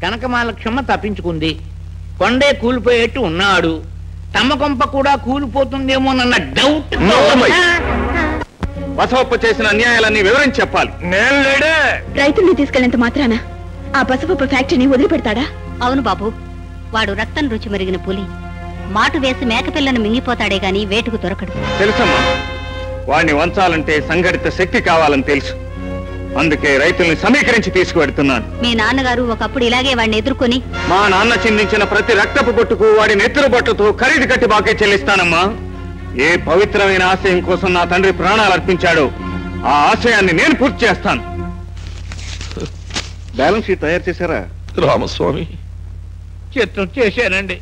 కనకమాలక్ష్మ తప్పించుకుంది. కొండే కూలిపోయేట్టు ఉన్నాడు. తమ కొంప కూడా కూలిపోతుందేమోనన్న డౌట్. బసవప్ప చేసిన అన్యాయాలన్నీ వివరించి చెప్పాలి. నేను లేడే. రైతుల్ని తీసుకెళ్లేంత మాత్రాన ఆ బసవప్ప ఫ్యాక్టరీని వదిలిపెడతాడా? అవును బాబు, వాడు రక్తం రుచి మరిగిన పులి. మాటు వేసి మేకపిల్లను మింగిపోతాడే గాని వేటుకు దొరకడు. తెలుసమ్మా, వాడిని వంచాలంటే సంఘటిత శక్తి కావాలని తెలుసు. అందుకే రైతుల్ని సమీకరించి తీసుకువెడుతున్నాను. మీ నాన్నగారు ఒకప్పుడు ఇలాగే వాడిని ఎదుర్కొని మా నాన్న చిందించిన ప్రతి రక్తపు బొట్టుకు వాడి నెత్తురు బొట్టుతో ఖరీదు కట్టి బాకే చెల్లిస్తానమ్మా. ఏ పవిత్రమైన ఆశయం కోసం నా తండ్రి ప్రాణాలు అర్పించాడో ఆ ఆశయాన్ని నేను పూర్తి చేస్తాను. బ్యాలెన్స్ షీట్ తయారు చేశారా రామస్వామి? చిత్రం చేశానండి.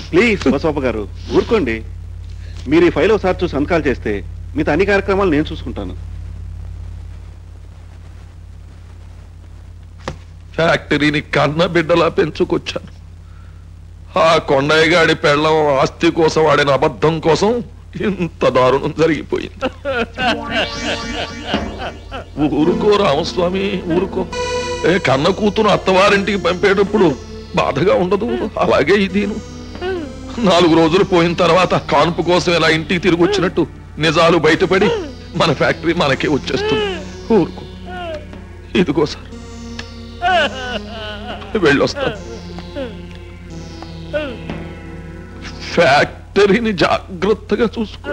ప్లీజ్ బసవప్ప గారు ఊరుకోండి. మీరు ఈ ఫైల్ ఒకసారి చూసి సంతకాలు చేస్తే మిగతా అన్ని కార్యక్రమాలు నేను చూసుకుంటాను. ఫ్యాక్టరీని కన్న బిడ్డలా పెంచుకొచ్చాను. ఆ కొండయ్యగాడి పెళ్ళం ఆస్తి కోసం వాడిన అబద్ధం కోసం ఇంత దారుణం జరిగిపోయింది. ఊరుకో రామస్వామి, ఊరుకో. కన్న కూతురు అత్తవారింటికి పంపేటప్పుడు బాధగా ఉండదు? అలాగే ఇదేను. 4 రోజులు పోయిన తర్వాత కాన్పు కోసం ఇలా ఇంటికి తిరిగి వచ్చినట్టు నిజాలు బయటపడి మన ఫ్యాక్టరీ మనకే వచ్చేస్తుంది. ఊరుకో. ఇదిగో సార్, వెళ్ళొస్తా. ఫ్యాక్టరీని జాగ్రత్తగా చూసుకో.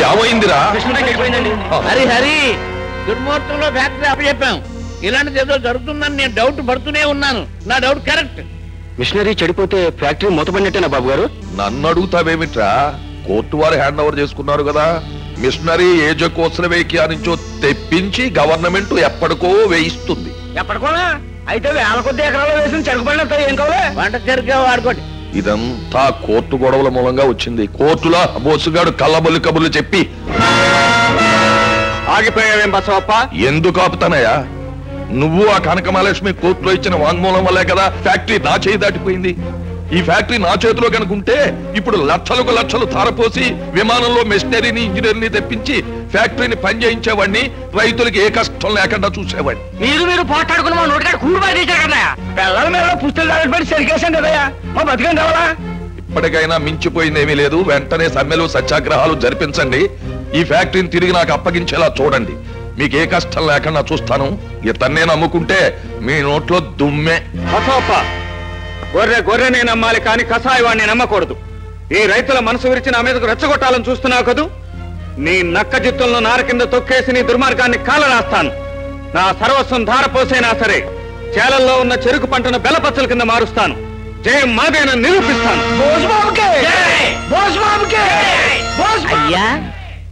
ఏమైందిరా? హరి హరి, దుర్ముహూర్తంలో ఫ్యాక్టరీ అప్పచెప్పాం. ఇలాంటిది ఏదో జరుగుతుందని నేను డౌట్ పడుతూనే ఉన్నాను. నా డౌట్ కరెక్ట్. మిషనరీ చెడిపోతే ఫ్యాక్టరీ మూతపడినట్టేనా బాబు గారు? నన్ను అడుగుతావేమిట్రా? కోర్టు వారు హ్యాండ్ ఓవర్ చేసుకున్నారు కదా. మిషనరీ ఏ జకోత్సవేకియా నుంచో తెప్పించి గవర్నమెంట్ ఎప్పటికో వేయిస్తుంది. ఎప్పటికోనా? అయితే వేల కొద్ది ఎకరాలు వేసిన చెరుకు పడినంత ఏం కావాలి? వంట చెరుకే వాడుకోండి. ఇదంతా కోర్టు గొడవల మూలంగా వచ్చింది. కోర్టులో బోసుగాడు కళ్ళబొల్లి కబుర్లు చెప్పి ఆగిపోయావేం బసవప్ప? ఎందుకు ఆపుతానయ్యా? నువ్వు ఆ కనకమహాలక్ష్మి కోర్టులో ఇచ్చిన వాంగ్మూలం వల్లే కదా ఫ్యాక్టరీ నా చేయి దాటిపోయింది. ఈ ఫ్యాక్టరీ నా చేతిలో కనుకుంటే ఇప్పుడు లక్షలకు లక్షలు ధారపోసి విమానంలో మెషినరీని ఇంజనీర్ని తెప్పించి ఫ్యాక్టరీని పనిచేయించేవాడిని, రైతులకి ఏ కష్టం లేకుండా చూసేవాడిని. మీరు పోట్లాడుకున్న మా నోటికాడ కూడు బాధేశారు కదా. పిల్లల మీద పుస్తకాలు దాడిపెట్టి సరికేసాం కదయ్యా. మా బతికండి రావాలా? ఇప్పటికైనా మించిపోయిందేమీ లేదు. వెంటనే సమ్మెలు సత్యాగ్రహాలు జరిపించండి. ఈ ఫ్యాక్టరీని తిరిగి నాకు అప్పగించేలా చూడండి. మీకు ఏ కష్టం లేకుండా చూస్తాను. ఇతన్నే నమ్ముకుంటే మీ నోట్లో దుమ్మే. బసవప్ప, గొర్రెనే నమ్మాలి కానీ కసాయి వాడిని నమ్మకూడదు. ఈ రైతుల మనసు విరిచి నా మీదకు రెచ్చగొట్టాలని చూస్తున్నావు కదూ? నీ నక్క జిత్తులను నార కింద తొక్కేసి నీ దుర్మార్గాన్ని కాల రాస్తాను. నా సర్వస్వం ధారపోసైనా సరే చేలల్లో ఉన్న చెరుకు పంటను బెల్లపచ్చల కింద మారుస్తాను. జయం మాదేనని నిరూపిస్తాను. అయ్యా,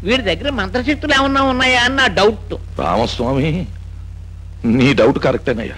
వీడి దగ్గర మంత్రశక్తులు ఏమన్నా ఉన్నాయా అన్న డౌట్. రామస్వామి, నీ డౌట్ కరెక్టేనయ్యా.